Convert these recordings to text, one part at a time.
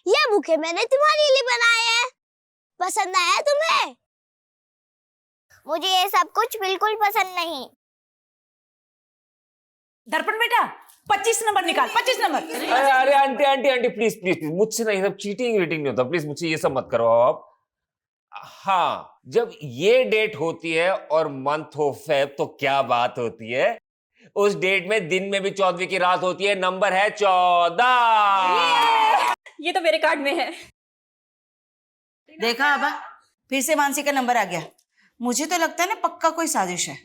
ये बुके मैंने तुम्हारे लिए बनाए हैं। पसंद आया तुम्हें? मुझे ये सब कुछ बिल्कुल पसंद नहीं। दर्पण बेटा 25 नंबर निकाल, 25 नंबर। अरे aunty aunty aunty please please please, मुझसे नहीं, सब चीटिंग वीटिंग नहीं होता, प्लीज मुझसे ये सब मत करवाओ आप। हाँ, जब ये डेट होती है और मंथ ऑफ फेब तो क्या बात होती है। उस डेट में दिन में भी 14वीं की रात होती है, नंबर है 14। ये तो मेरे कार्ड में है। देखा आबा, फिर से मानसी का नंबर आ गया। मुझे तो लगता है ना पक्का कोई साजिश है।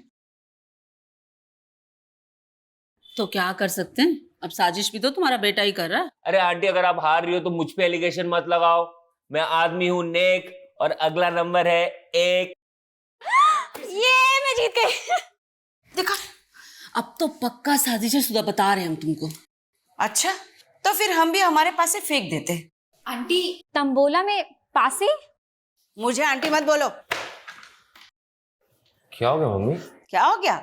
तो क्या कर सकते हैं, अब साजिश भी तो तुम्हारा बेटा ही कर रहा है। अरे आंटी, अगर आप हार रही हो तो मुझ पे एलिगेशन मत लगाओ। मैं आदमी हूं नेक, और अगला नंबर है 1। ये मैं जीत गई। देखा, अब तो पक्का साजिश है सुधा, बता रहे हैं हम तुमको। अच्छा तो फिर हम भी हमारे पास से फेंक देते। आंटी तंबोला में पासे। मुझे आंटी मत बोलो। क्या हो गया मम्मी? क्या हो गया?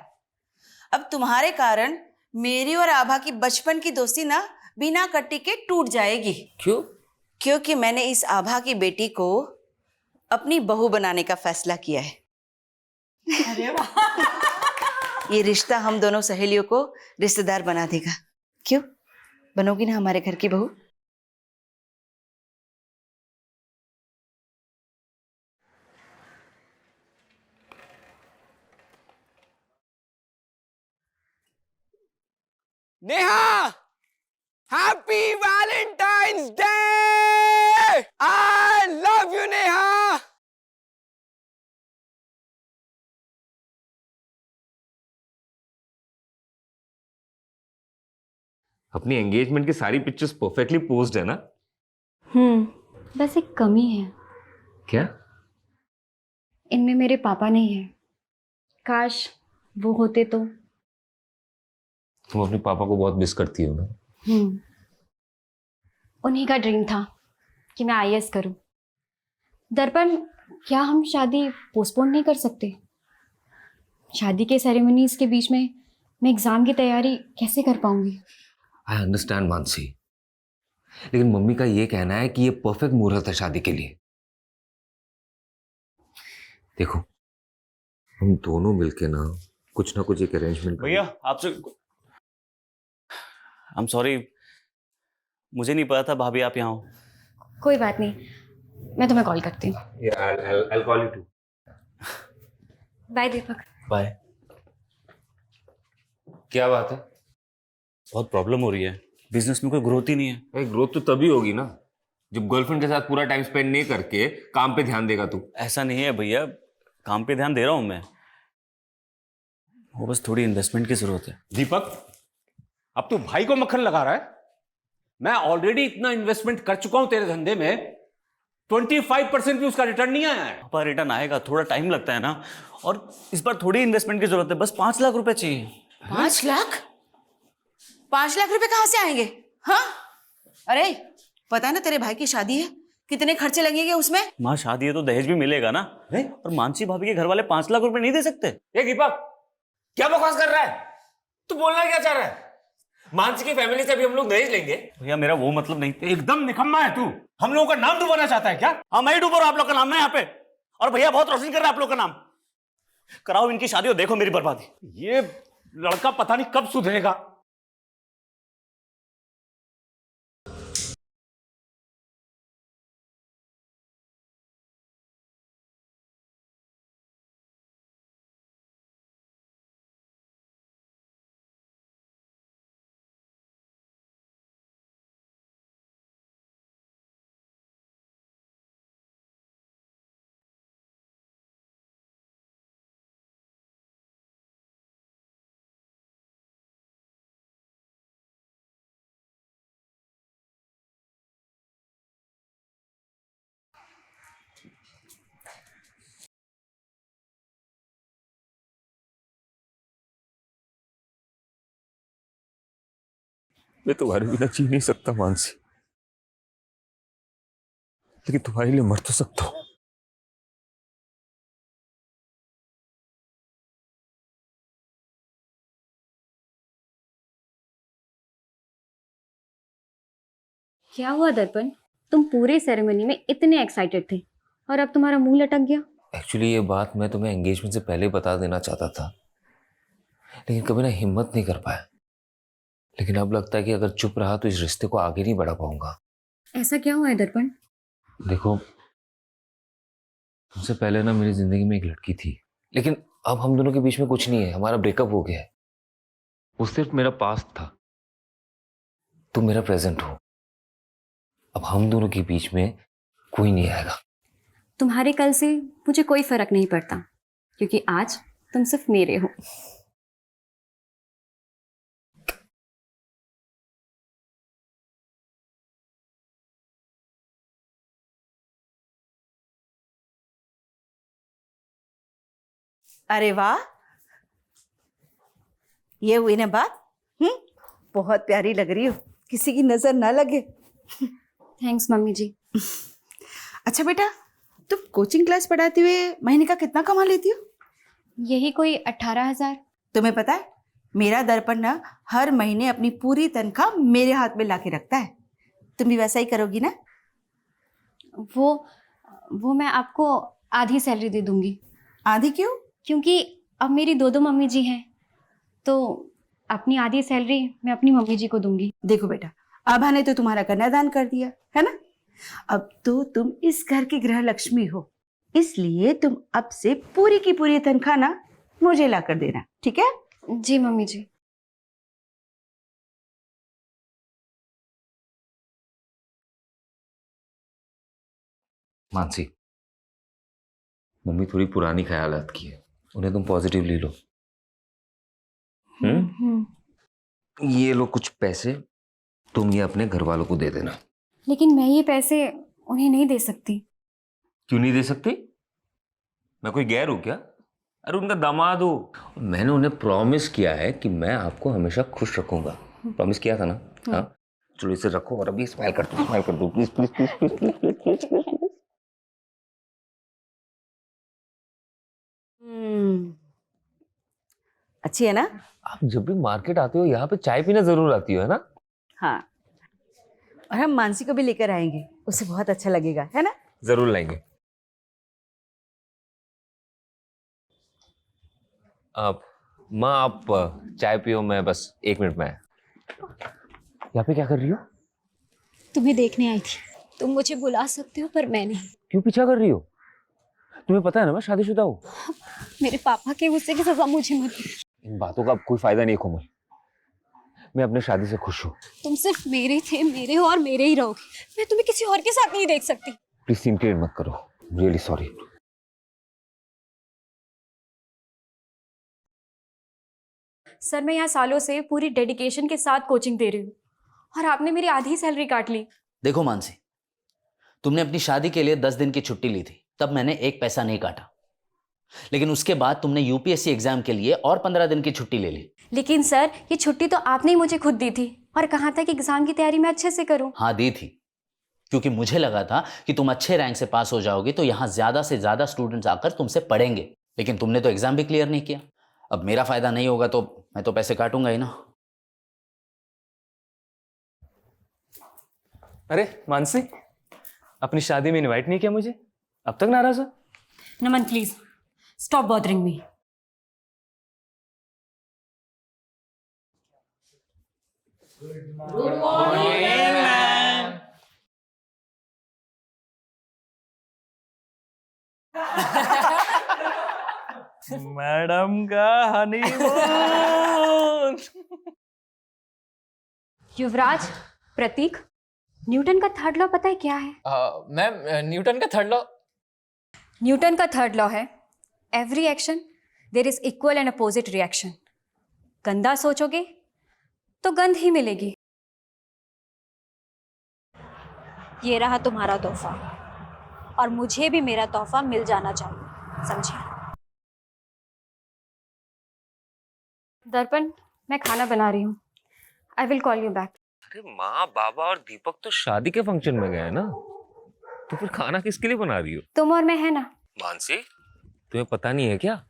अब तुम्हारे कारण मेरी और आभा की बचपन की दोस्ती ना बिना कट्टी के टूट जाएगी। क्यों? क्योंकि मैंने इस आभा की बेटी को अपनी बहू बनाने का फैसला किया है। अरे वाह। ये रिश्ता हम दोनों सहेलियों को रिश्तेदार बना देगा। क्यों, बनोगी ना हमारे घर की बहू? Neha, happy Valentine's day. I love you Neha. अपनी एंगेजमेंट की सारी पिक्चर्स परफेक्टली पोज्ड है ना? बस एक कमी है, क्या? इनमें मेरे पापा नहीं है। काश वो होते तो। तुम अपने पापा को बहुत मिस करती हो ना? उन्हीं का ड्रीम था कि मैं आईएएस करूं। दर्पण, क्या हम शादी पोस्टपोन नहीं कर सकते? शादी के सेरेमनीज के बीच में मैं एग्जाम की तैयारी कैसे कर पाऊंगी? आई अंडरस्टैंड मानसी, लेकिन मम्मी का ये कहना है कि ये परफेक्ट मुहूर्त है शादी के लिए। देखो, हम दोनों मिलके ना कुछ एक अरेंजमेंट। भैया आपसे आई एम सॉरी, मुझे नहीं पता था भाभी आप यहाँ हो। कोई बात नहीं, मैं तुम्हें कॉल करती हूँ। I'll call you too. Bye Deepak. Bye. क्या बात है? बहुत प्रॉब्लम हो रही है, बिजनेस में कोई ग्रोथ ही नहीं है। भाई ग्रोथ तो तभी होगी ना जब गर्लफ्रेंड के साथ पूरा टाइम स्पेंड नहीं करके काम पे ध्यान देगा तू। ऐसा नहीं है भैया, काम पे ध्यान दे रहा हूँ मैं, वो बस थोड़ी इन्वेस्टमेंट की जरूरत है। दीपक, अब तू भाई को मक्खन लगा रहा है। मैं ऑलरेडी इतना इन्वेस्टमेंट कर चुका हूं तेरे धंधे में, 25% भी उसका रिटर्न नहीं आया है। पापा रिटर्न आएगा, थोड़ा टाइम लगता है ना, और इस बार थोड़ी इन्वेस्टमेंट की जरूरत है, बस 5 लाख रुपए चाहिए। 5 लाख? 5 लाख रुपए कहाँ से आएंगे? हाँ, अरे पता है ना तेरे भाई की शादी है, कितने खर्चे लगेंगे उसमें? माँ शादी है तो दहेज भी मिलेगा ना। और मानसी भाभी के घर वाले 5 लाख रुपए नहीं दे सकते। ये दीपक क्या बकवास कर रहा है? तू बोलना क्या चाह रहा है? मानसी की फैमिली से भी हम लोग दहेज लेंगे? भैया मेरा वो मतलब नहीं। एकदम निकम्मा है तू। हम लोगों का नाम डुबाना चाहता है क्या? हाँ मैं ही डूब रहा हूं आप लोग का नाम ना यहाँ पे, और भैया बहुत रोशन कर रहा है आप लोग का नाम। कराओ इनकी शादी और देखो मेरी बर्बादी। ये लड़का पता नहीं कब सुधरेगा। मैं तुम्हारे बिना जी नहीं सकता मानसी, लेकिन तुम्हारे लिए मर तो सकता हूं। क्या हुआ दर्पण, तुम पूरे सेरेमनी में इतने एक्साइटेड थे और अब तुम्हारा मुंह लटक गया। एक्चुअली ये बात मैं तुम्हें एंगेजमेंट से पहले बता देना चाहता था, लेकिन कभी ना हिम्मत नहीं कर पाया। लेकिन अब लगता है कि अगर चुप रहा तो इस रिश्ते को आगे नहीं बढ़ा पाऊंगा। ऐसा क्या हुआ है दर्पण? देखो, तुमसे पहले ना मेरी जिंदगी में एक लड़की थी, लेकिन अब हम दोनों के बीच में कुछ नहीं है, हमारा ब्रेकअप हो गया है। वो सिर्फ मेरा पास्ट था, तुम मेरा प्रेजेंट हो। अब हम दोनों के बीच में कोई नहीं आएगा। तुम्हारे कल से मुझे कोई फर्क नहीं पड़ता, क्योंकि आज तुम सिर्फ मेरे हो। अरे वाह, ये हुई ना बात। बहुत प्यारी लग रही हो, किसी की नजर ना लगे। थैंक्स मम्मी जी। अच्छा बेटा, तुम कोचिंग क्लास पढ़ाते हुए महीने का कितना कमा लेती हो? यही कोई 18,000। तुम्हें पता है, मेरा दर्पण ना हर महीने अपनी पूरी तनख्वाह मेरे हाथ में लाके रखता है। तुम भी वैसा ही करोगी ना? वो मैं आपको आधी सैलरी दे दूंगी। आधी क्यों? क्योंकि अब मेरी दो मम्मी जी हैं, तो अपनी आधी सैलरी मैं अपनी मम्मी जी को दूंगी। देखो बेटा, आभा ने तो तुम्हारा कन्यादान कर दिया है ना, अब तो तुम इस घर की गृह लक्ष्मी हो, इसलिए तुम अब से पूरी की पूरी तनख्वाह ना मुझे ला कर देना, ठीक है? जी मम्मी जी। मानसी, मम्मी थोड़ी पुरानी ख्यालात की है, उन्हें तुम पॉजिटिव ले लो। ये लो कुछ पैसे, तुम ये अपने घर वालों को दे देना। लेकिन मैं ये पैसे उन्हें नहीं दे सकती। क्यों नहीं दे सकती? मैं कोई गैर हूं क्या? अरे उनका दामाद हूँ। मैंने उन्हें प्रॉमिस किया है कि मैं आपको हमेशा खुश रखूंगा। प्रॉमिस किया था ना? हाँ, चलो इसे रखो और अभी स्माइल कर दो, please please please please please please please. अच्छी है ना? आप जब भी मार्केट आते हो यहाँ पे चाय पीना जरूर आती हो, है ना? हाँ, और हम मानसी को भी लेकर आएंगे, उसे बहुत अच्छा लगेगा, है ना? जरूर लाएंगे। आप माँ, आप चाय पियो, मैं बस 1 मिनट में आया। यहाँ पे क्या कर रही हो? तुम्हें देखने आई थी। तुम मुझे बुला सकते हो पर मैं नहीं। क्यों पीछा कर रही हो? तुम्हें पता है ना मैं शादीशुदा हूँ। मेरे पापा के गुस्से की सजा मुझे मत दो। इन बातों का अब कोई फायदा नहीं कोमल, मैं अपने शादी से खुश हूँ। तुम सिर्फ मेरे थे, मेरे हो और मेरे ही रहोगे। मैं तुम्हें किसी और के साथ नहीं देख सकती। प्लीज सीन क्रिएट मत करो, रियली सॉरी। सर, मैं यहाँ सालों से पूरी डेडिकेशन के साथ कोचिंग दे रही हूँ और आपने मेरी आधी सैलरी काट ली। देखो मानसी, तुमने अपनी शादी के लिए 10 दिन की छुट्टी ली थी, तब मैंने 1 पैसा नहीं काटा। लेकिन उसके बाद तुमने यूपीएससी एग्जाम के लिए और 15 दिन की छुट्टी ले ली। लेकिन सर, ये छुट्टी तो आपने ही मुझे खुद दी थी और कहा था कि एग्जाम की तैयारी मैं अच्छे से करूं। हाँ दी थी, क्योंकि मुझे लगा था कि तुम अच्छे रैंक से पास हो जाओगी तो यहाँ ज्यादा से ज्यादा स्टूडेंट्स आकर तुमसे पढ़ेंगे। लेकिन तुमने तो एग्जाम भी क्लियर नहीं किया। अब मेरा फायदा नहीं होगा तो मैं तो पैसे काटूंगा ही ना। अरे मानसी, अपनी शादी में इनवाइट नहीं किया मुझे, अब तक नाराज हो? Naman please stop bothering me. Good morning ma'am. Madam का हनीमून। युवराज, प्रतीक, न्यूटन का थर्ड लॉ पता है क्या है? मैम, न्यूटन का थर्ड लॉ? न्यूटन का थर्ड लॉ है, every action there is equal and opposite reaction. गंदा सोचोगे तो गंध ही मिलेगी। ये रहा तुम्हारा तोहफा, और मुझे भी मेरा तोहफा मिल जाना चाहिए, समझे? दर्पण, मैं खाना बना रही हूँ, I will call you back. अरे माँ, बाबा और दीपक तो शादी के फंक्शन में गए ना, तो फिर खाना किसके लिए बना रही हो? तुम और मैं है ना। मानसी, तुम्हें पता नहीं है क्या,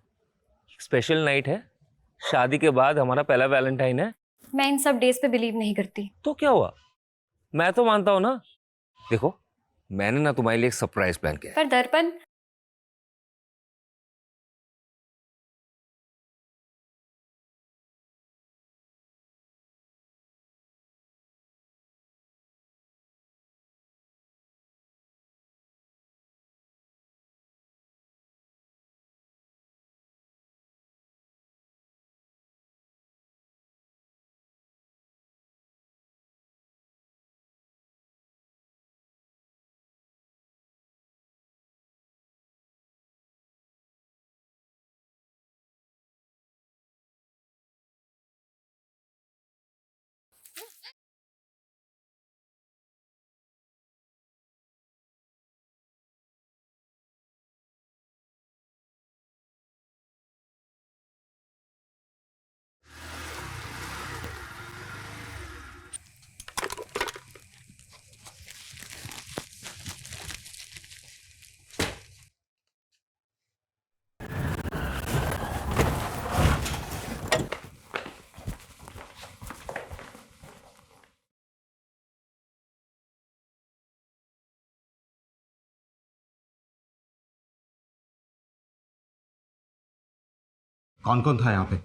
स्पेशल नाइट है, शादी के बाद हमारा पहला वैलेंटाइन है। मैं इन सब डेज पे बिलीव नहीं करती। तो क्या हुआ, मैं तो मानता हूँ ना। देखो, मैंने ना तुम्हारे लिए एक सरप्राइज प्लान किया है। पर दर्पण, कौन कौन था यहाँ पे?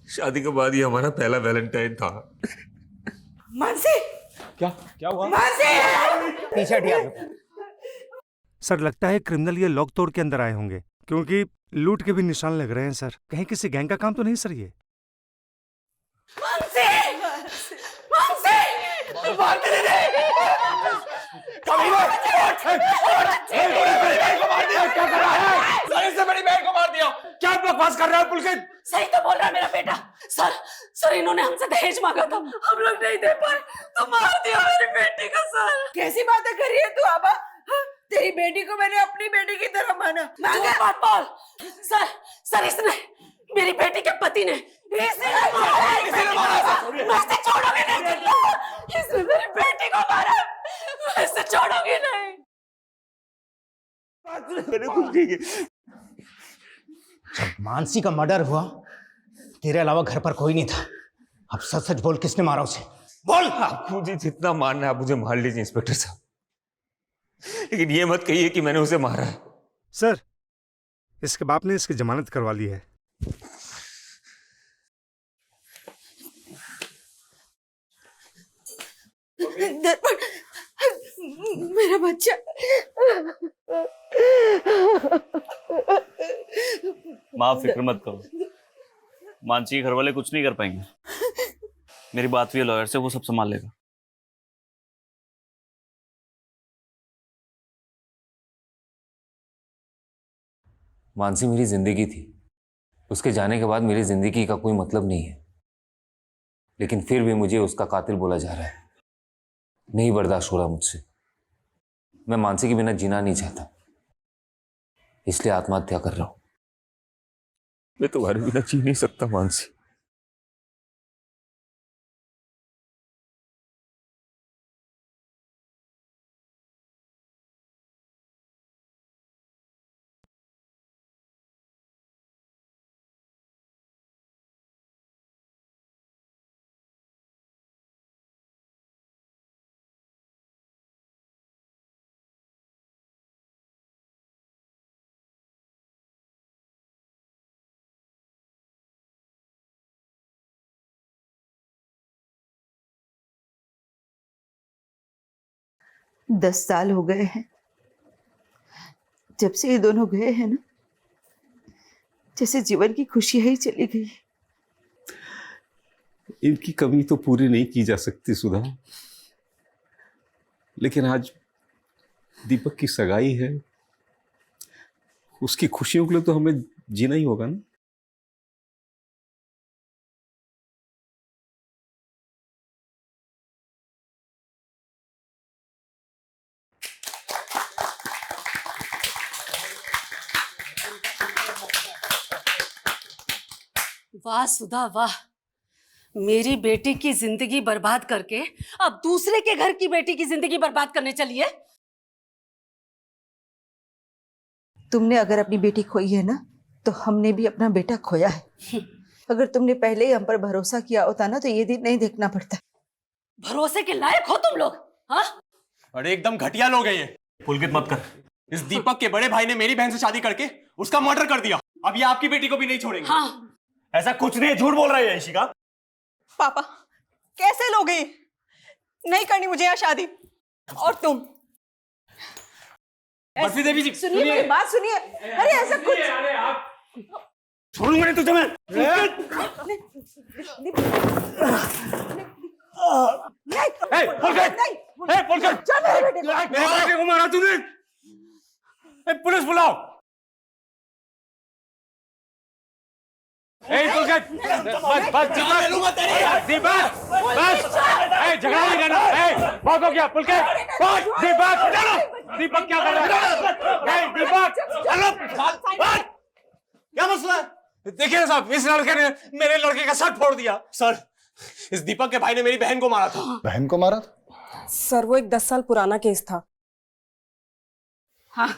शादी के बाद ये हमारा पहला वैलेंटाइन था। मानसी, क्या क्या हुआ? पीछे हटिए। सर लगता है क्रिमिनल ये लॉक तोड़ के अंदर आए होंगे, क्योंकि लूट के भी निशान लग रहे हैं सर। कहीं किसी गैंग का काम तो नहीं सर ये? क्या बकवास कर रहा है पुलकित? सही तो बोल रहा है मेरा बेटा। सर सर इन्होंने हमसे दहेज मांगा था, हम लोग नहीं दे पाए तो मार दिया मेरी बेटी को। सर कैसी बातें कर रही है तू आबा? हाँ? तेरी बेटी को मैंने अपनी बेटी की तरह माना। झूठ मत बोल। सर इसने, मेरी बेटी के पति ने इसने छोड़ोगे नहीं। इसने मेरी बेटी को मारा, मैं इसे छोड़ोगे नहीं। जब मानसी का मर्डर हुआ तेरे अलावा घर पर कोई नहीं था। अब सच सच बोल, किसने मारा उसे? बोल। मुझे जितना मारना है आप मुझे मार लीजिए इंस्पेक्टर साहब, लेकिन ये मत कहिए कि मैंने उसे मारा है। सर इसके बाप ने इसकी जमानत करवा ली है। दर्पण, मेरा बच्चा। माँ फिक्र मत करो, मानसी के घर वाले कुछ नहीं कर पाएंगे। मेरी बात हुई है लॉयर से, वो सब संभाल लेगा। मानसी मेरी जिंदगी थी, उसके जाने के बाद मेरी जिंदगी का कोई मतलब नहीं है, लेकिन फिर भी मुझे उसका कातिल बोला जा रहा है। नहीं बर्दाश्त हो रहा मुझसे। मैं मानसी के बिना जीना नहीं चाहता, इसलिए आत्महत्या कर रहा हूं। मैं तुम्हारे बिना जी नहीं सकता मानसी। दस साल हो गए हैं जब से ये दोनों गए हैं ना, जैसे जीवन की खुशियां ही चली गई। इनकी कमी तो पूरी नहीं की जा सकती सुधा, लेकिन आज दीपक की सगाई है, उसकी खुशियों के लिए तो हमें जीना ही होगा ना। वाह सुधा वाह, मेरी बेटी की जिंदगी बर्बाद करके अब दूसरे के घर की बेटी की जिंदगी बर्बाद करने चली है। तुमने अगर अपनी बेटी खोई है ना, तो हमने भी अपना बेटा खोया है। अगर तुमने पहले ही हम पर भरोसा किया होता ना, तो ये दिन नहीं देखना पड़ता। भरोसे के लायक हो तुम लोग। हाँ अरे एकदम घटिया लोग हैं ये। पुलकित मत कर। इस दीपक के बड़े भाई ने मेरी बहन से शादी करके उसका मर्डर कर दिया। अब ये आपकी बेटी को भी नहीं छोड़ेंगे। हाँ। ऐसा कुछ नहीं है, झूठ बोल रहा है इशिका। पापा कैसे लोग हैं? नहीं करनी मुझे यहाँ शादी। और तुम बर्फी देवी जी सुनिए, मेरी बात सुनिए। अरे ऐसा कुछ छोड़ूंगा नहीं तुझे मैं। मेरे बेटे को मारा तूने। पुलिस बुलाओ। पुलकित बस दीपक बस झगड़ा नहीं करना। बहुत हो गया पुलकित। दीपक क्या कर रहा है? दीपक क्या मसला है? देखिए साहब, इस लड़के ने मेरे लड़के का सर फोड़ दिया। सर, इस दीपक के भाई ने मेरी बहन को मारा था। बहन को मारा था? सर वो एक 10 साल पुराना केस था। हाँ,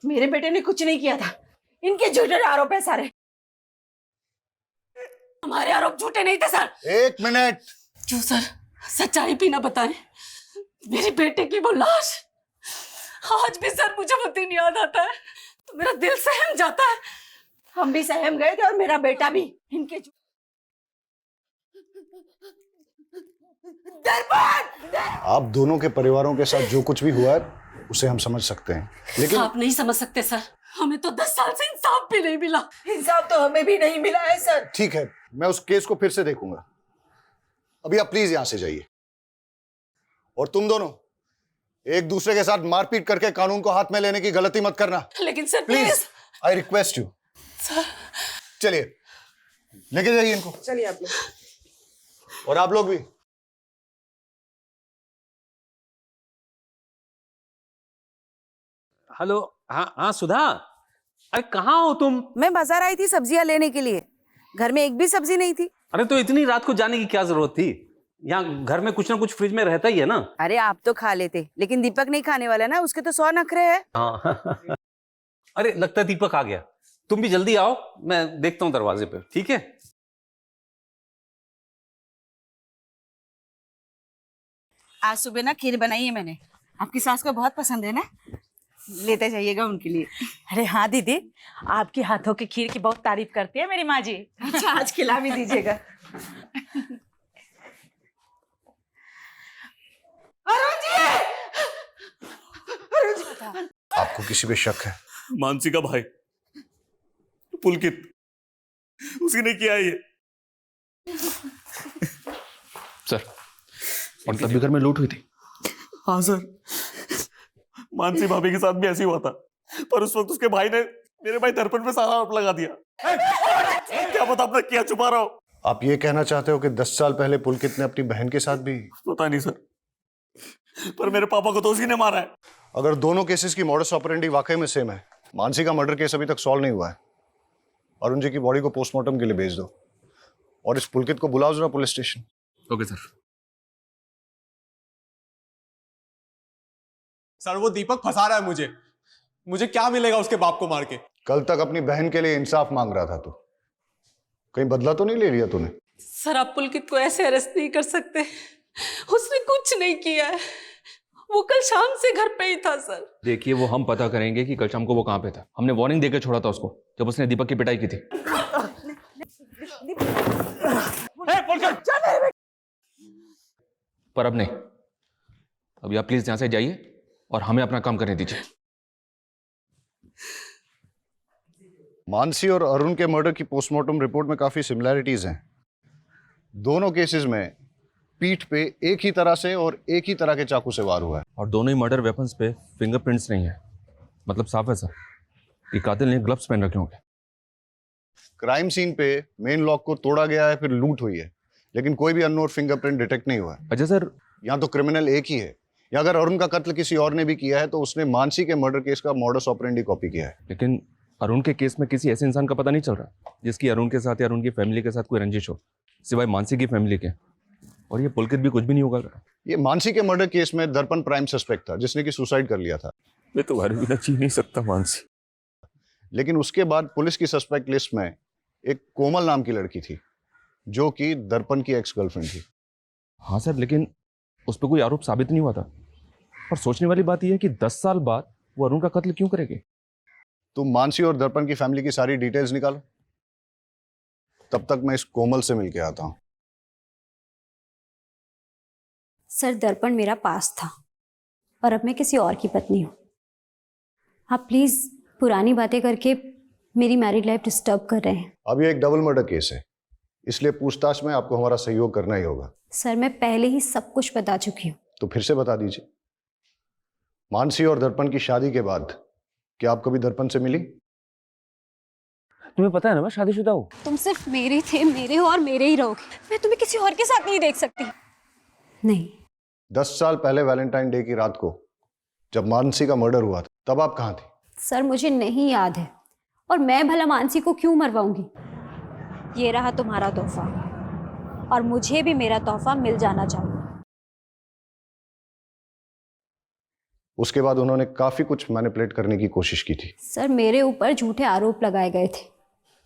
मेरे बेटे ने कुछ नहीं किया था। इनके झूठे आरोप है सारे। हमारे आरोप झूठे नहीं थे सर। एक मिनट। जो सर सच्चाई भी ना बताएं, मेरे बेटे की वो लाश आज भी सर मुझे वो दिन याद आता है तो मेरा दिल सहम जाता है। हम भी सहम गए थे और मेरा बेटा भी। इनके आप दोनों के परिवारों के साथ जो कुछ भी हुआ है उसे हम समझ सकते हैं, लेकिन आप नहीं समझ सकते सर। हमें तो 10 साल से इंसाफ भी नहीं मिला। इंसाफ तो हमें भी नहीं मिला है सर। ठीक है, मैं उस केस को फिर से देखूंगा। अभी आप प्लीज यहां से जाइए। और तुम दोनों एक दूसरे के साथ मारपीट करके कानून को हाथ में लेने की गलती मत करना। लेकिन sir please, I request you. Sir चलिए लेके जाइए इनको। चलिए आप लोग। और आप लोग भी। हेलो। हाँ हाँ सुधा, अरे कहाँ हो तुम? मैं बाजार आई थी सब्जियां लेने के लिए। घर में एक भी सब्जी नहीं थी। अरे तो इतनी रात को जाने की क्या जरूरत थी? यहाँ घर में कुछ ना कुछ फ्रिज में रहता ही है ना। अरे आप तो खा लेते, लेकिन दीपक नहीं खाने वाला ना, उसके तो 100 नखरे हैं। हाँ अरे लगता है दीपक आ गया। तुम भी जल्दी आओ, मैं देखता हूँ दरवाजे पे। ठीक है? आज सुबह ना खीर बनाई है मैंने, आपकी सास को बहुत पसंद है ना, लेते जाइएगा उनके लिए। अरे हाँ दीदी, आपके हाथों की खीर की बहुत तारीफ करती है मेरी माँ जी। अच्छा, आज खिला भी दीजिएगा। आपको किसी पे शक है? मानसी का भाई पुलकित, उसी ने किया ये। सर, और तब भी घर में लूट हुई थी? हाँ सर, मानसी भाभी के साथ भी ऐसे ही हुआ था, पर उस वक्त उसके भाई ने मेरे भाई दर्पण पे सारा आरोप लगा दिया। क्या पता अपना क्या छुपा रहा हो। आप ये कहना चाहते हो कि 10 साल पहले पुलकित ने अपनी बहन के साथ भी? पता नहीं सर, पर मेरे पापा को तो उसी ने मारा है। अगर दोनों केसेस की मॉडस ऑपरेंडी वाकई में सेम है, मानसी का मर्डर केस अभी तक सॉल्व नहीं हुआ है। अरुण जी की बॉडी को पोस्टमार्टम के लिए भेज दो और इस पुलकित को बुलाओ जरा police station. Okay sir. Sir वो दीपक फंसा रहा है मुझे क्या मिलेगा उसके बाप को मार के? कल तक अपनी बहन के लिए इंसाफ मांग रहा था तू, कहीं बदला तो नहीं ले लिया तूने? सर आप पुलकित को ऐसे अरेस्ट नहीं कर सकते, उसने कुछ नहीं किया है। वो कल शाम से घर पे ही था सर। देखिए, वो हम पता करेंगे कि कल शाम को वो कहाँ पे था। हमने वार्निंग देकर छोड़ा था उसको जब उसने दीपक की पिटाई की थी। पर अब नहीं। अभी आप प्लीज यहां से जाइए और हमें अपना काम करने दीजिए। मानसी और अरुण के मर्डर की पोस्टमार्टम रिपोर्ट में काफी सिमिलैरिटीज हैं। दोनों केसेस में पीठ पे एक ही तरह से और एक ही तरह के चाकू से वार हुआ है। और दोनों ही मर्डर वेपन्स पे फिंगरप्रिंट्स नहीं है। मतलब साफ है सर कि कातिल ने ग्लव्स पहन रखे होंगे। क्राइम सीन पे मेन लॉक को तोड़ा गया है, फिर लूट हुई है, लेकिन कोई भी अननोन फिंगरप्रिंट डिटेक्ट नहीं हुआ है। अच्छा सर, यहाँ तो क्रिमिनल एक ही है। या अगर अरुण का कत्ल किसी और ने भी किया है तो उसने मानसी के मर्डर केस का मॉडस ऑपरेंडी कॉपी किया है। लेकिन अरुण के केस में किसी ऐसे इंसान का पता नहीं चल रहा जिसकी अरुण के साथ या अरुण की फैमिली के साथ कोई रंजिश हो, सिवाय मानसी की फैमिली के। और ये पुलकित भी कुछ भी नहीं होगा। ये मानसी के मर्डर केस में दर्पण प्राइम सस्पेक्ट था, जिसने कि सुसाइड कर लिया था। मैं तो घर भी ना जी नहीं सकता मानसी। लेकिन उसके बाद पुलिस की सस्पेक्ट लिस्ट में एक कोमल नाम की लड़की थी, जो कि दर्पण की एक्स गर्लफ्रेंड थी। हाँ सर, लेकिन उस पर कोई आरोप साबित नहीं हुआ था। और सोचने वाली बात यह है कि 10 साल बाद वो अरुण का कत्ल क्यों करेगी? तुम मानसी और दर्पण की फैमिली की सारी डिटेल्स निकालो, तब तक मैं इस कोमल से मिलके आता हूं। सर, दर्पण मेरा पास था और अब मैं किसी और की पत्नी हूँ। आप प्लीज पुरानी बातें करके मेरी मैरिड लाइफ डिस्टर्ब कर रहे हैं। अब ये एक डबल मर्डर केस है, इसलिए पूछताछ में आपको हमारा सहयोग करना ही होगा। सर, मैं पहले ही सब कुछ बता चुकी हूँ। तो फिर से बता दीजिए, मानसी और दर्पण की शादी के बाद क्या आप कभी दर्पण से मिली? तुम्हें पता है ना मैं शादीशुदा हूँ। तुम सिर्फ मेरे थे, मेरे हो और मेरे ही रहोगे। मैं तुम्हें किसी और के साथ नहीं देख सकती। नहीं। 10 साल पहले वैलेंटाइन डे की रात को जब मानसी का मर्डर हुआ था, तब आप कहाँ थी? सर, मुझे नहीं याद है और मैं भला मानसी को क्यों मरवाऊंगी। ये रहा तुम्हारा तोहफा और मुझे भी मेरा तोहफा मिल जाना चाहिए। उसके बाद उन्होंने काफी कुछ मैनिपुलेट करने की कोशिश की थी। सर, मेरे ऊपर झूठे आरोप लगाए गए थे,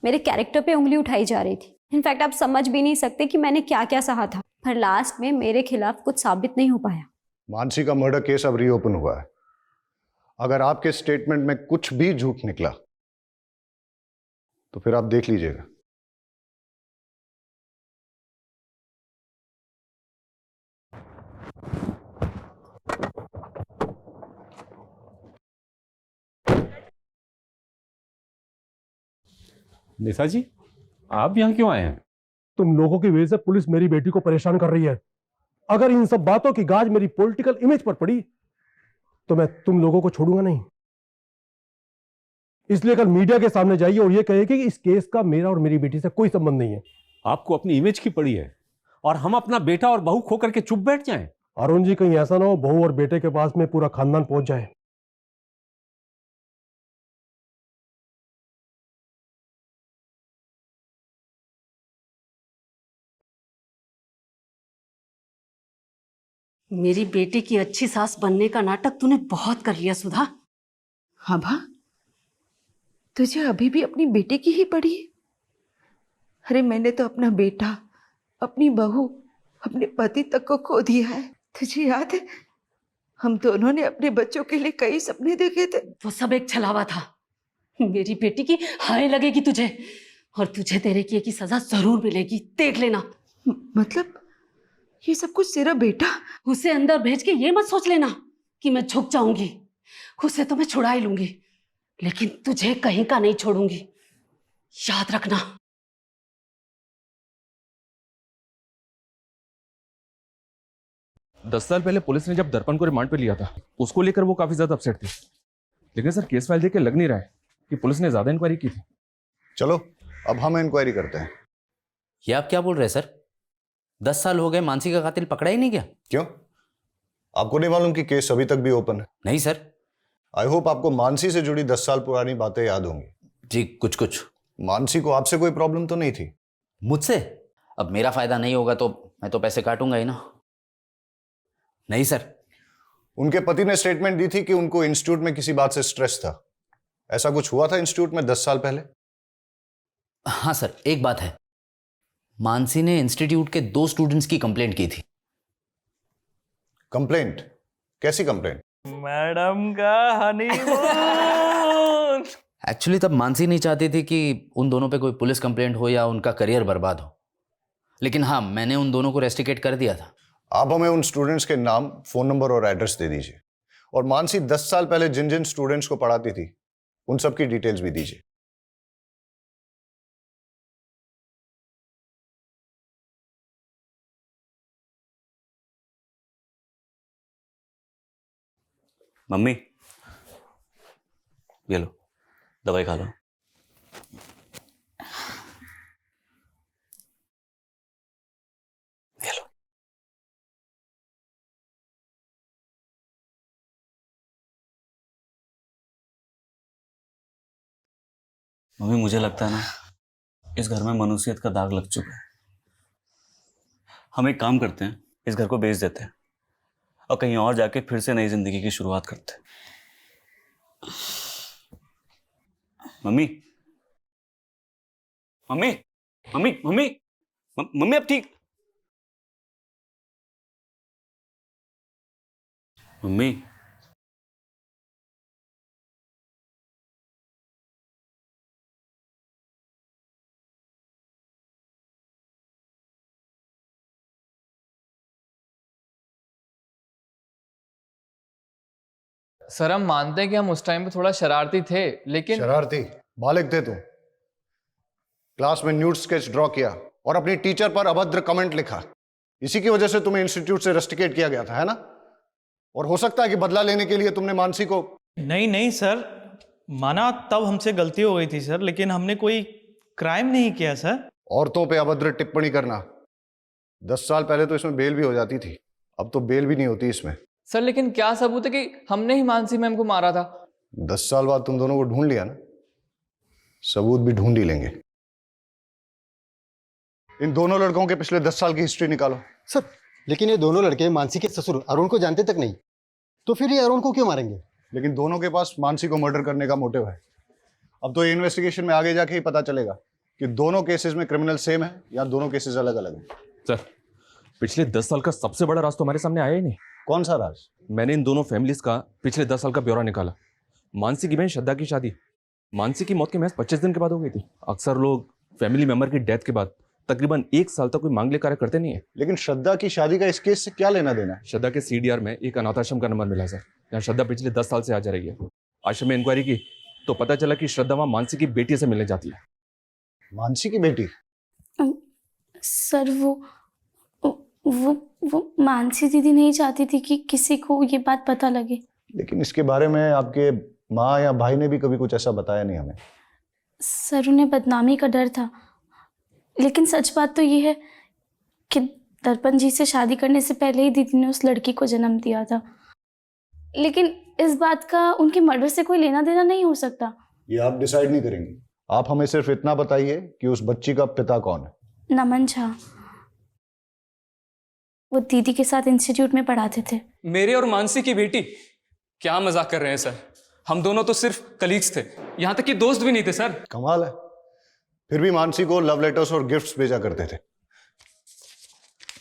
मेरे कैरेक्टर पे उंगली उठाई जा रही थी। इनफैक्ट आप समझ भी नहीं सकते कि मैंने क्या क्या सहा था, पर लास्ट में मेरे खिलाफ कुछ साबित नहीं हो पाया। मानसी का मर्डर केस अब रीओपन हुआ है। अगर आपके स्टेटमेंट में कुछ भी झूठ निकला तो फिर आप देख लीजिएगा। निशा जी, आप यहाँ क्यों आए हैं? तुम लोगों की वजह से पुलिस मेरी बेटी को परेशान कर रही है। अगर इन सब बातों की गाज मेरी पॉलिटिकल इमेज पर पड़ी तो मैं तुम लोगों को छोड़ूंगा नहीं। इसलिए कल मीडिया के सामने जाइए और यह कहिए कि इस केस का मेरा और मेरी बेटी से कोई संबंध नहीं है। आपको अपनी इमेज की पड़ी है और हम अपना बेटा और बहू खो करके चुप बैठ जाएं? अरुण जी, कहीं ऐसा ना हो बहू और बेटे के पास में पूरा खानदान पहुंच जाए। मेरी बेटी की अच्छी सास बनने का नाटक तूने बहुत कर लिया सुधा। हाँ भा, तुझे अभी भी अपनी बेटे की ही पड़ी है? अरे मैंने तो अपना बेटा, अपनी बहू, अपने पति तक को खो दिया है। तुझे याद है हम दोनों ने अपने बच्चों के लिए कई सपने देखे थे। वो सब एक छलावा था। मेरी बेटी की हाय लगेगी तुझे और तुझे तेरे किए की सजा जरूर मिलेगी, देख लेना। मतलब ये सब कुछ तेरा बेटा? उसे अंदर भेज के ये मत सोच लेना कि मैं झुक जाऊंगी। उसे तो मैं छुड़ा ही लूंगी, लेकिन तुझे कहीं का नहीं छोड़ूंगी, याद रखना। दस साल पहले पुलिस ने जब दर्पण को रिमांड पे लिया था, उसको लेकर वो काफी ज्यादा अपसेट थी। लेकिन सर, केस फाइल देख के लग नहीं रहा है कि पुलिस ने ज्यादा इंक्वायरी की थी। चलो अब हम इंक्वायरी करते हैं। ये आप क्या बोल रहे हैं सर? 10 साल हो गए, मानसी का कातिल पकड़ा ही नहीं गया? क्यों, आपको नहीं मालूम कि केस अभी तक भी ओपन है? नहीं सर। आई होप आपको मानसी से जुड़ी 10 साल पुरानी बातें याद होंगी। जी कुछ कुछ। मानसी को आपसे कोई प्रॉब्लम तो नहीं थी? मुझसे? अब मेरा फायदा नहीं होगा तो मैं तो पैसे काटूंगा ही ना। नहीं सर। उनके पति ने स्टेटमेंट दी थी कि उनको इंस्टीट्यूट में किसी बात से स्ट्रेस था। ऐसा कुछ हुआ था इंस्टीट्यूट में 10 साल पहले? हाँ सर, एक बात है, मानसी ने इंस्टीट्यूट के 2 स्टूडेंट्स की कंप्लेंट की थी। कंप्लेंट? कैसी कंप्लेंट? मैडम का हनीमून। एक्चुअली तब मानसी नहीं चाहती थी कि उन दोनों पे कोई पुलिस कंप्लेंट हो या उनका करियर बर्बाद हो, लेकिन हाँ, मैंने उन दोनों को रेस्टिकेट कर दिया था। आप हमें उन स्टूडेंट्स के नाम, फोन नंबर और एड्रेस दे दीजिए, और मानसी 10 साल पहले जिन जिन स्टूडेंट्स को पढ़ाती थी उन सब की डिटेल्स भी दीजिए। मम्मी, ये लो दवाई खा लो। ये लो। मम्मी, मुझे लगता है ना इस घर में मनुष्यत का दाग लग चुका है। हम एक काम करते हैं, इस घर को बेच देते हैं और कहीं और जाके फिर से नई जिंदगी की शुरुआत करते हैं। Mummy, mummy, mummy, mummy, mummy अब ठीक? मम्मी, सर हम मानते हैं कि हम उस टाइम पे थोड़ा शरारती थे, लेकिन शरारती बालिग थे तुम। क्लास में न्यूड स्केच ड्रॉ किया और अपनी टीचर पर अभद्र कमेंट लिखा। इसी की वजह से तुम्हें इंस्टीट्यूट से रस्टिकेट किया गया था, है ना? और हो सकता है कि बदला लेने के लिए तुमने मानसी को। नहीं नहीं सर, माना तब हमसे गलती हो गई थी सर, लेकिन हमने कोई क्राइम नहीं किया सर। औरतों पे अभद्र टिप्पणी करना, 10 साल पहले तो इसमें बेल भी हो जाती थी, अब तो बेल भी नहीं होती इसमें। सर लेकिन क्या सबूत है कि हमने ही मानसी मैम को मारा था? 10 साल बाद तुम दोनों को ढूंढ लिया ना, सबूत भी ढूंढ ही लेंगे। इन दोनों लड़कों के पिछले 10 साल की हिस्ट्री निकालो। सर लेकिन ये दोनों लड़के मानसी के ससुर अरुण को जानते तक नहीं, तो फिर ये अरुण को क्यों मारेंगे? लेकिन दोनों के पास मानसी को मर्डर करने का मोटिव है। अब तो ये इन्वेस्टिगेशन में आगे जाके ही पता चलेगा कि दोनों केसेस में क्रिमिनल सेम है या दोनों केसेस अलग अलग हैं। सर, पिछले 10 साल का सबसे बड़ा राज तो हमारे सामने आया ही नहीं। कौन सा राज? मैंने इन दोनों फैमिलीज का पिछले 10 साल का ब्यौरा निकाला। मानसी की बहन श्रद्धा की शादी मानसी की मौत के महज 25 दिन के बाद हो गई थी। अक्सर लोग फैमिली मेंबर की डेथ के बाद तकरीबन 1 साल तक कोई मांगलिक कार्य करते नहीं है। लेकिन श्रद्धा की शादी का इस केस से क्या लेना देना है? श्रद्धा के CDR में एक अनाथाश्रम का नंबर मिला सर, यहाँ श्रद्धा पिछले 10 साल से आ जा रही है। आश्रम में इंक्वायरी की तो पता चला कि श्रद्धा वहां मानसी की बेटी से मिलने जाती है। मानसी की बेटी? सर वो मानसी दीदी नहीं चाहती थी कि किसी को ये बात पता लगे। लेकिन इसके बारे में आपके माँ या भाई ने भी कभी कुछ ऐसा बताया नहीं हमें। सर उन्हें बदनामी का डर था, लेकिन सच बात तो ये है कि दर्पण जी से शादी करने से पहले ही दीदी ने उस लड़की को जन्म दिया था। लेकिन इस बात का उनके मर्डर से कोई लेना देना नहीं हो सकता। ये आप डिसाइड नहीं करेंगे। आप हमें सिर्फ इतना बताइए कि उस बच्ची का पिता कौन है। नमन झा, वो दीदी के साथ इंस्टीट्यूट में पढ़ाते थे। मेरे और मानसी की बेटी? क्या मजाक कर रहे हैं सर, हम दोनों तो सिर्फ कलीग्स थे, यहाँ तक कि दोस्त भी नहीं थे सर। कमाल है, फिर भी मानसी को लव लेटर्स और गिफ्ट्स भेजा करते थे।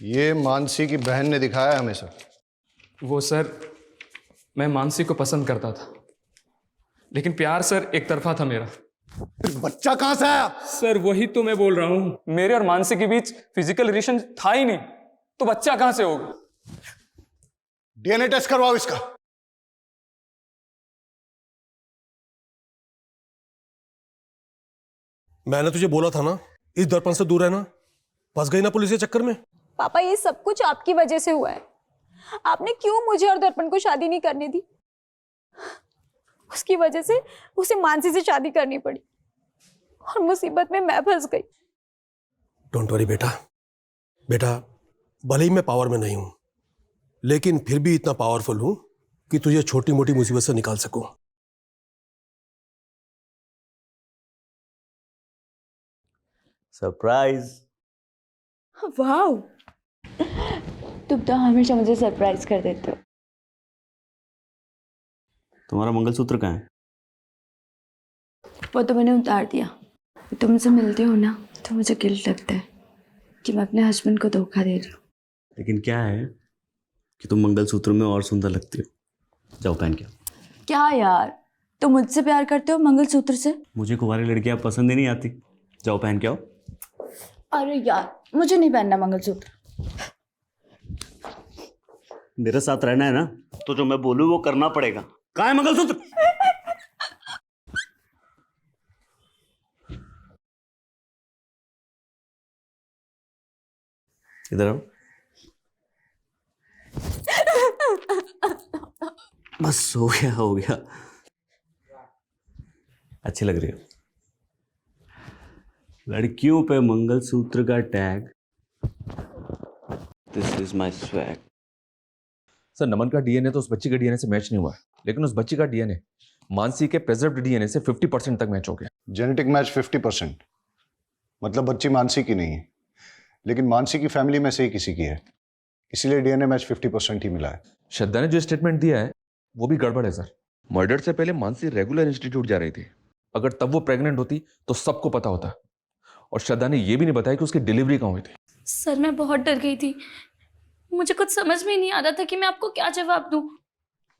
ये मानसी की बहन ने दिखाया हमें सर। वो सर, मैं मानसी को पसंद करता था, लेकिन प्यार सर एक तरफा था मेरा। बच्चा कहां से आया? सर वही तो मैं बोल रहा हूं, मेरे और मानसी के बीच फिजिकल रिलेशन था ही नहीं, तो बच्चा कहां से होगा? DNA टेस्ट करवाओ इसका। मैंने तुझे बोला था ना, इस दर्पण से दूर रहना। फंस गई ना पुलिस के चक्कर में। पापा ये सब कुछ आपकी वजह से हुआ है। आपने क्यों मुझे और दर्पण को शादी नहीं करने दी? उसकी वजह से उसे मानसी से शादी करनी पड़ी और मुसीबत में मैं फंस गई। डोंट वरी बेटा। बेटा भले ही मैं पावर में नहीं हूं, लेकिन फिर भी इतना पावरफुल हूं कि तुझे छोटी मोटी मुसीबत से निकाल सकूं। सरप्राइज। वाओ, तुम तो हमेशा मुझे सरप्राइज कर देते हो। तुम्हारा मंगलसूत्र कहाँ है? वो तो मैंने उतार दिया। तुमसे मिलते हो ना तो मुझे गिल्ट लगता है कि मैं अपने हस्बैंड को धोखा दे रही हूँ। लेकिन क्या है कि तुम मंगलसूत्र में और सुंदर लगती हो। जाओ पहन के। क्या यार, तुम मुझसे प्यार करते हो मंगलसूत्र से? मुझे कुंवारी लड़कियां पसंद ही नहीं आती। जाओ पहन के आओ। अरे यार, मुझे नहीं पहनना मंगलसूत्र। मेरे साथ रहना है ना, तो जो मैं बोलूं वो करना पड़ेगा। कहाँ है मंगलसूत्र? इधर आओ। बस हो गया हो गया। अच्छी लग रही हो। लड़कियों पे मंगलसूत्र का tag. This is my swag. Sir, Naman का DNA तो उस बच्ची के DNA से मैच नहीं हुआ, लेकिन उस बच्ची का DNA मानसी के प्रेजर्व्ड DNA से 50% तक मैच हो गया। जेनेटिक मैच 50%, मतलब बच्ची मानसी की नहीं है, लेकिन मानसी की फैमिली में से ही किसी की है, इसीलिए DNA मैच 50% ही मिला है। श्रद्धा ने जो स्टेटमेंट दिया है वो भी गड़बड़ है सर। मर्डर से पहले मानसी रेगुलर इंस्टीट्यूट जा रही थी। अगर तब वो प्रेग्नेंट होती तो सबको पता होता। और श्रद्धा ने ये भी नहीं बताया कि उसकी डिलीवरी कहाँ हुई थी। सर मैं बहुत डर गई थी, मुझे कुछ समझ में नहीं आ रहा था कि मैं आपको क्या जवाब दूं।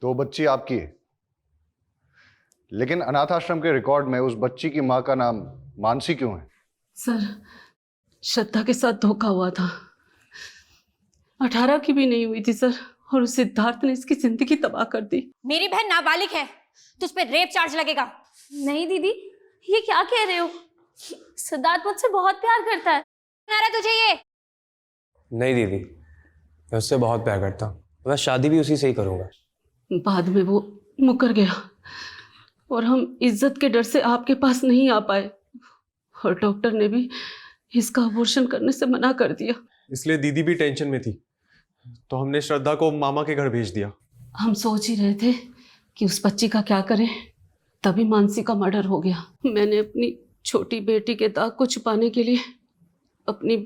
तो बच्ची आपकी है, लेकिन अनाथ आश्रम के रिकॉर्ड में उस बच्ची की मां का नाम मानसी क्यों है? सर, श्रद्धा के साथ धोखा हुआ था। 18 की भी नहीं हुई थी सर, और उस सिद्धार्थ ने इसकी जिंदगी तबाह कर दी। मेरी बहन नाबालिग है, तुझ पे रेप चार्ज लगेगा। नहीं दीदी, ये क्या कह रहे हो? सिद्धार्थ मुझसे बहुत प्यार करता है। नारा तुझे ये? नहीं दीदी, मैं उससे बहुत प्यार करता हूँ, मैं शादी भी उसी से ही करूंगा। बाद में वो मुकर गया और हम इज्जत के डर से आपके पास नहीं आ पाए, और डॉक्टर ने भी इसका अबॉर्शन करने से मना कर दिया। इसलिए दीदी भी टेंशन में थी, तो हमने श्रद्धा को मामा के घर भेज दिया। हम सोच ही रहे थे कि उस बच्ची का क्या करें, तभी मानसी का मर्डर हो गया। मैंने अपनी छोटी बेटी के दाग को छुपाने के लिए अपनी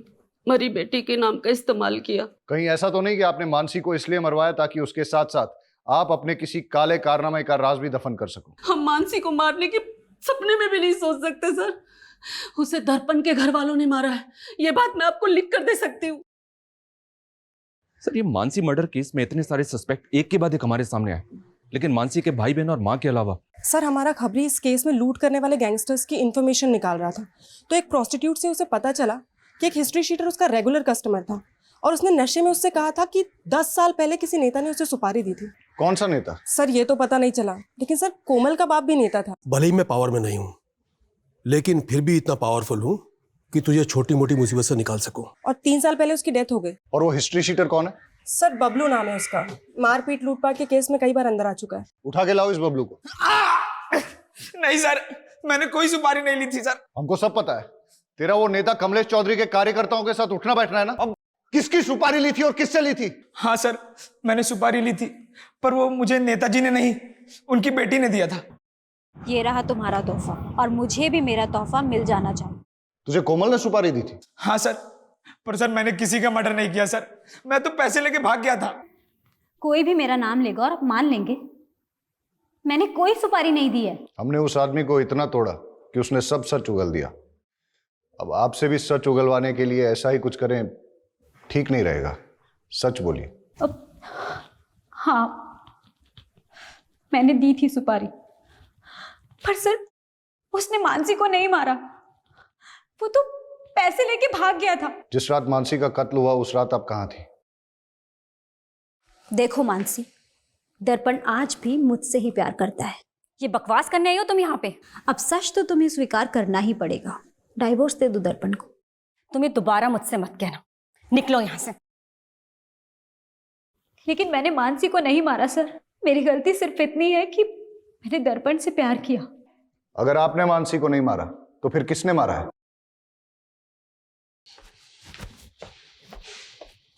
मरी बेटी के नाम का इस्तेमाल किया। कहीं ऐसा तो नहीं कि आपने मानसी को इसलिए मरवाया ताकि उसके साथ साथ आप अपने किसी काले कारनामे का राज भी दफन कर सको? हम मानसी को मारने के सपने में भी नहीं सोच सकते सर। उसे दर्पण के घर वालों ने मारा है, ये बात मैं आपको लिख कर दे सकती हूँ। सर, ये मानसी मर्डर केस में इतने सारे सस्पेक्ट एक के बाद एक हमारे सामने आए, लेकिन मानसी के भाई बहन और माँ के अलावा। सर, हमारा खबरी इस केस में लूट करने वाले गैंगस्टर्स की इन्फॉर्मेशन निकाल रहा था, तो एक प्रोस्टिट्यूट से उसे पता चला कि एक हिस्ट्री शीटर उसका रेगुलर कस्टमर था, और उसने नशे में उससे कहा था कि 10 साल पहले किसी नेता ने उसे सुपारी दी थी। कौन सा नेता? सर, ये तो पता नहीं चला, लेकिन सर कोमल का बाप भी नेता था। भले ही मैं पावर में नहीं हूं, लेकिन फिर भी इतना पावरफुल हूं कि तुझे छोटी मोटी मुसीबत से निकाल सकूं। और 3 साल पहले उसकी डेथ हो गई। और वो हिस्ट्री शीटर कौन है? सर, बबलू नाम है उसका। मारपीट लूटपाट के केस में कई बार अंदर आ चुका है। उठा के लाओ इस बबलू को। नहीं सर, मैंने कोई सुपारी नहीं ली थी सर। हमको सब पता है, तेरा वो नेता कमलेश चौधरी के कार्यकर्ताओं के साथ उठना बैठना है ना। अब किसकी सुपारी ली थी और किससे ली थी? हाँ सर, मैंने सुपारी ली थी, पर वो मुझे नेताजी ने नहीं, उनकी बेटी ने दिया था। ये रहा तुम्हारा तोहफा, और मुझे भी मेरा तोहफा मिल जाना चाहिए। तुझे कोमल ने सुपारी दी थी? हाँ सर, पर सर मैंने किसी का मर्डर नहीं किया सर, मैं तो पैसे लेके भाग गया था। कोई भी मेरा नाम लेगा और आप मान लेंगे मैंने कोई सुपारी नहीं दी है। हमने उस आदमी को इतना तोड़ा कि उसने सब सच उगल दिया। अब आपसे भी सच उगलवाने के लिए ऐसा ही कुछ करें ठीक नहीं रहेगा। सच बोलिए। हाँ, मैंने दी थी सुपारी, पर सर उसने मानसी को नहीं मारा, वो तो पैसे लेके भाग गया था। जिस रात मानसी का कत्ल हुआ उस रात आप कहाँ थी? देखो मानसी, दर्पण आज भी मुझसे ही प्यार करता है। ये बकवास करने आई हो तुम यहाँ पे? अब सच तो तुम्हें स्वीकार करना ही पड़ेगा। डाइवोर्स दे दो दर्पण को। तुम्हें दोबारा मुझसे मत कहना, निकलो यहाँ से। लेकिन मैंने मानसी को नहीं मारा सर, मेरी गलती सिर्फ इतनी है कि मैंने दर्पण से प्यार किया। अगर आपने मानसी को नहीं मारा तो फिर किसने मारा है?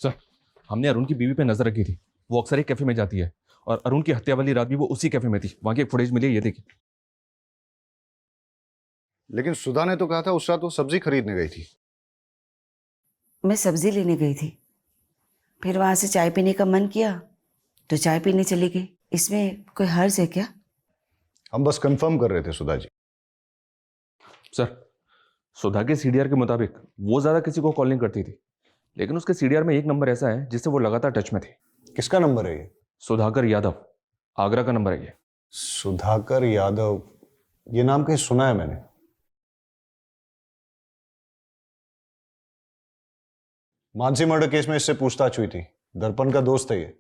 सर, हमने अरुण की बीवी पे नजर रखी थी। वो अक्सर एक कैफे में जाती है, और अरुण की हत्या वाली रात भी वो उसी कैफे में थी। वहां की एक फुटेज मिली है, ये देखिए। लेकिन सुधा ने तो कहा था उस रात वो सब्जी खरीदने गई थी। मैं सब्जी लेने गई थी, फिर वहां से चाय पीने का मन किया तो चाय पीने चली गई। इसमें कोई हर्ज है क्या? हम बस कंफर्म कर रहे थे सुधा जी। सर, सुधा के सीडीआर के मुताबिक वो ज्यादा किसी को कॉल नहीं करती थी, लेकिन उसके सीडीआर में एक नंबर ऐसा है जिससे वो लगातार टच में थे। किसका नंबर है ये? सुधाकर यादव, आगरा का नंबर है ये। सुधाकर यादव, ये नाम कहीं सुना है मैंने। मानसी मर्डर केस में इससे पूछताछ हुई थी, दर्पण का दोस्त है ये,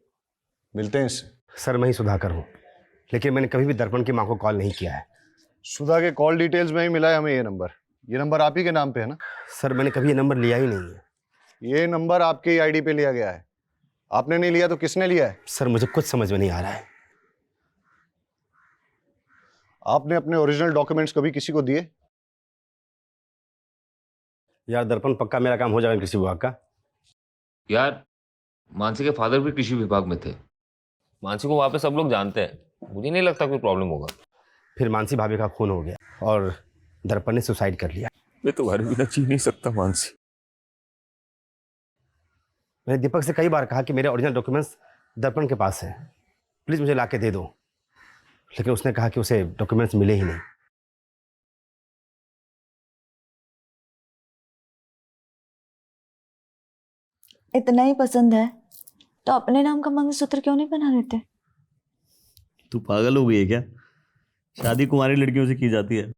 मिलते हैं इससे। सर, मैं ही सुधाकर हूं, लेकिन मैंने कभी भी दर्पण की मां को कॉल नहीं किया है। सुधा के कॉल डिटेल्स में ही मिला है हमें ये नंबर। ये नंबर आप ही के नाम पे है ना? सर, मैंने कभी ये नंबर लिया ही नहीं है। ये नंबर आपके आईडी पे लिया गया है। आपने नहीं लिया तो किसने लिया है? सर, मुझे कुछ समझ में नहीं आ रहा है। आपने अपने ओरिजिनल डॉक्यूमेंट्स कभी किसी को दिए? यार दर्पण, पक्का मेरा काम हो जाएगा कृषि विभाग का। यार, मानसी के फादर भी कृषि विभाग में थे। मानसी को वहां पे सब लोग जानते हैं। मुझे नहीं लगता कोई प्रॉब्लम होगा। फिर मानसी भाभी का खून हो गया और दर्पण ने सुसाइड कर लिया। मैं तुम्हारे बिना जी नहीं सकता मानसी। मैंने दीपक से कई बार कहा कि मेरे ओरिजिनल डॉक्यूमेंट्स दर्पण के पास हैं, प्लीज मुझे ला के दे दो, लेकिन उसने कहा कि उसे डॉक्यूमेंट्स मिले ही नहीं। इतना ही पसंद है तो अपने नाम का मंगलसूत्र क्यों नहीं बना देते? तू पागल हो गई है क्या? शादी कुंवारी लड़कियों से की जाती है।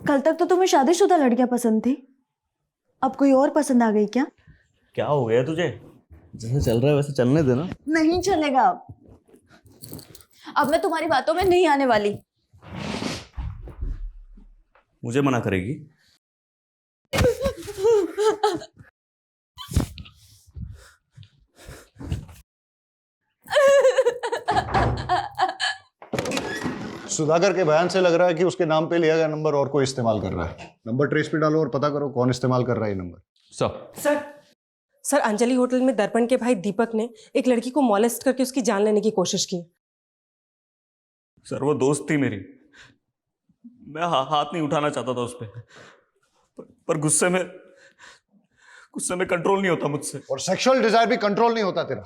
कल तक तो तुम्हें शादीशुदा लड़कियां पसंद थी, अब कोई और पसंद आ गई क्या? क्या हो गया तुझे? जैसे चल रहा है वैसे चलने देना। नहीं चलेगा, अब मैं तुम्हारी बातों में नहीं आने वाली। मुझे मना करेगी? सुधाकर के बयान से लग रहा है कि उसके नाम पे लिया गया नंबर और कोई इस्तेमाल कर रहा है। नंबर ट्रेस पे डालो और पता करो कौन इस्तेमाल कर रहा है ये नंबर। सर अंजलि होटल में दर्पण के भाई दीपक ने एक लड़की को मॉलेस्ट करके उसकी जान लेने की कोशिश की। सर वो दोस्त थी मेरी, मैं हाथ नहीं उठाना चाहता था उस पर गुस्से में कंट्रोल नहीं होता मुझसे। और सेक्सुअल डिजायर भी कंट्रोल नहीं होता तेरा।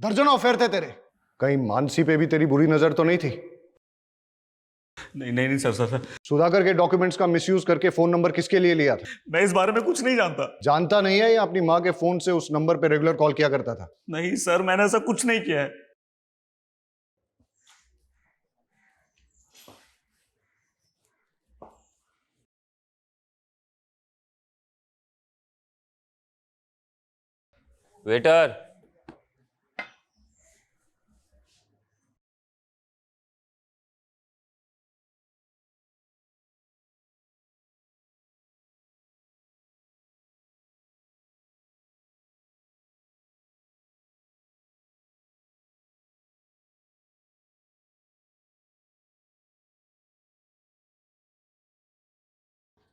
दर्जनों अफेयर थे तेरे, कहीं मानसी पे भी तेरी बुरी नजर तो नहीं थी? नहीं सर। सुधाकर के डॉक्यूमेंट्स का मिसयूज करके फोन नंबर किसके लिए लिया था? मैं इस बारे में कुछ नहीं जानता। जानता नहीं है या अपनी माँ के फोन से उस नंबर पे रेगुलर कॉल किया करता था? नहीं सर, मैंने ऐसा कुछ नहीं किया है। वेटर,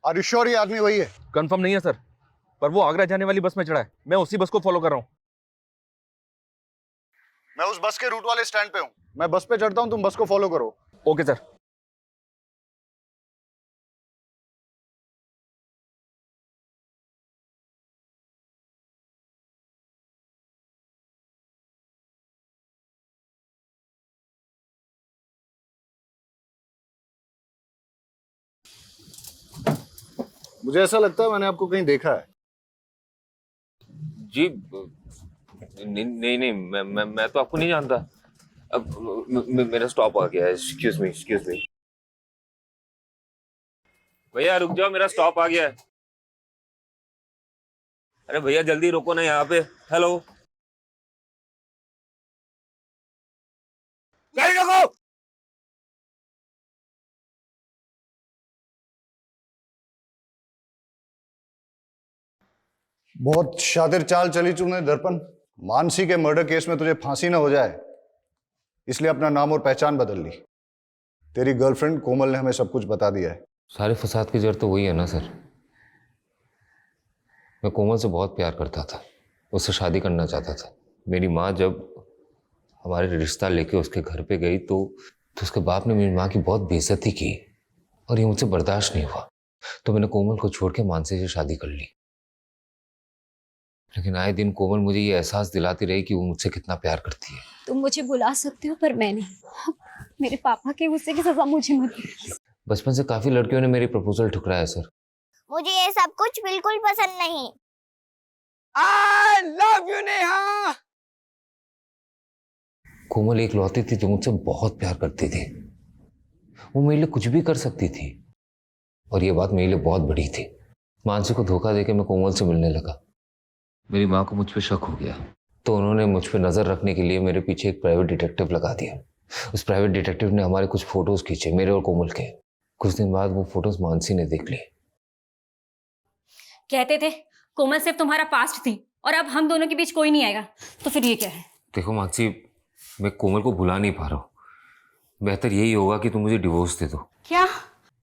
आर यू श्योर ये आदमी वही है? कंफर्म नहीं है सर, पर वो आगरा जाने वाली बस में चढ़ा है। मैं उसी बस को फॉलो कर रहा हूँ। मैं उस बस के रूट वाले स्टैंड पे हूँ। मैं बस पे चढ़ता हूँ, तुम बस को फॉलो करो। Okay sir. मुझे ऐसा लगता है मैंने आपको कहीं देखा है। जी नहीं, मैं तो आपको नहीं जानता। अब मेरा स्टॉप आ गया है। एक्सक्यूज मी भैया, रुक जाओ, मेरा स्टॉप आ गया है। अरे भैया जल्दी रोको ना यहाँ पे। हेलो, गाड़ी रोको। बहुत शातिर चाल चली तूने दर्पण। मानसी के मर्डर केस में तुझे फांसी ना हो जाए, इसलिए अपना नाम और पहचान बदल ली। तेरी गर्लफ्रेंड कोमल ने हमें सब कुछ बता दिया है। सारे फसाद की जड़ तो वही है ना सर। मैं कोमल से बहुत प्यार करता था, उससे शादी करना चाहता था। मेरी माँ जब हमारे रिश्ता लेके उसके घर पे गई तो उसके बाप ने मेरी माँ की बहुत बेइज्जती की और ये मुझसे बर्दाश्त नहीं हुआ। तो मैंने कोमल को छोड़ के मानसी से शादी कर ली। लेकिन आए दिन कोमल मुझे ये एहसास दिलाती रही कि वो मुझसे कितना प्यार करती है। तुम मुझे बुला सकते हो पर मैं नहीं। मेरे पापा के गुस्से की सजा मुझे मत दो। बचपन से काफी लड़कियों ने मेरी प्रपोजल ठुकराया सर। मुझे ये सब कुछ बिल्कुल पसंद नहीं। I love you, Neha. कोमल एक लौती थी जो मुझसे बहुत प्यार करती थी। वो मेरे लिए कुछ भी कर सकती थी और ये बात मेरे लिए बहुत बड़ी थी। मानसी को धोखा देके मैं कोमल से मिलने लगा। मेरी माँ को मुझ पे शक हो गया तो उन्होंने मुझ पे नजर रखने के लिए मेरे पीछे एक प्राइवेट डिटेक्टिव लगा दिया। उस प्राइवेट डिटेक्टिव ने हमारे कुछ फोटोज खींचे, मेरे और कोमल के। कुछ दिन बाद वो फोटोज मानसी ने देख लिए। कहते थे कोमल सिर्फ तुम्हारा पास्ट थी और अब हम दोनों के बीच कोई नहीं आएगा, तो फिर ये क्या है? देखो मानसी, मैं कोमल को भुला नहीं पा रहा हूँ। बेहतर यही होगा कि तुम मुझे डिवोर्स दे दो। क्या?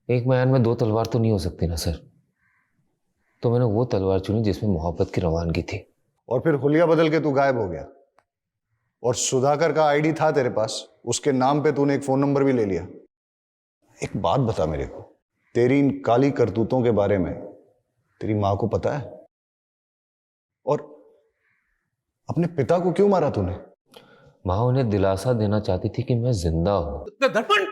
एक म्यान में दो तलवार तो नहीं हो सकती ना सर। तो मैंने वो तलवार चुनी जिसमें मोहब्बत की रवानगी थी। और फिर हुलिया बदल के तू गायब हो गया और सुधाकर का आईडी था तेरे पास, उसके नाम पे तूने एक फोन नंबर भी ले लिया। एक बात बता मेरे को, तेरी इन काली करतूतों के बारे में तेरी माँ को पता है? और अपने पिता को क्यों मारा तूने? माँ उन्हें दिलासा देना चाहती थी कि मैं जिंदा हूँ। दर्पण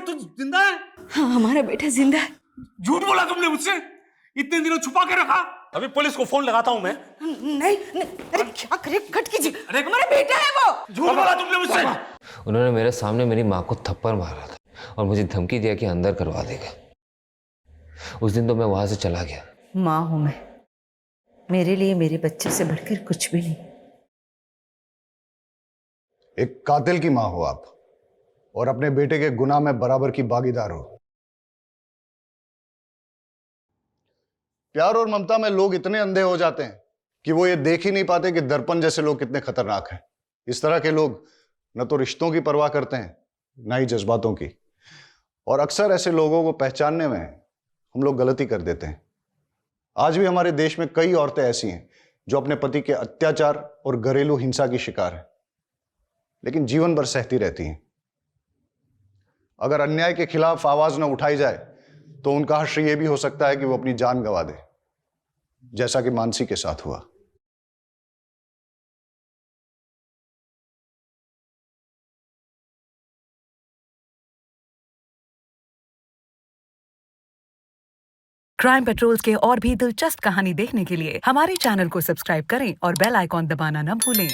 तू जिंदा है? हाँ, हमारा बेटा जिंदा है। झूठ बोला तुमने मुझसे, इतने दिनों छुपा के रखा। अभी पुलिस को फोन लगाता हूँ मैं। नहीं, अरे क्या करे, कट कीजिए, हमारा बेटा है वो। झूठ बोला तुमने मुझसे। उन्होंने मेरे सामने मेरी माँ को थप्पड़ मारा था और मुझे धमकी दिया कि अंदर करवा देगा। उस दिन तो मैं वहां से चला गया। माँ हूं मैं, मेरे लिए मेरे बच्चे से बढ़कर कुछ भी नहीं। एक कातिल की माँ हो आप और अपने बेटे के गुनाह में बराबर की भागीदार हो। प्यार और ममता में लोग इतने अंधे हो जाते हैं कि वो ये देख ही नहीं पाते कि दर्पण जैसे लोग कितने खतरनाक हैं। इस तरह के लोग न तो रिश्तों की परवाह करते हैं, न ही जज्बातों की। और अक्सर ऐसे लोगों को पहचानने में हम लोग गलती कर देते हैं। आज भी हमारे देश में कई औरतें ऐसी हैं जो अपने पति के अत्याचार और घरेलू हिंसा की शिकार हैं, लेकिन जीवन भर सहती रहती हैं। अगर अन्याय के खिलाफ आवाज न उठाई जाए तो उनका हश्र यह भी हो सकता है कि वो अपनी जान गंवा दे, जैसा कि मानसी के साथ हुआ। क्राइम पेट्रोल्स के और भी दिलचस्प कहानी देखने के लिए हमारे चैनल को सब्सक्राइब करें और बेल आइकॉन दबाना न भूलें।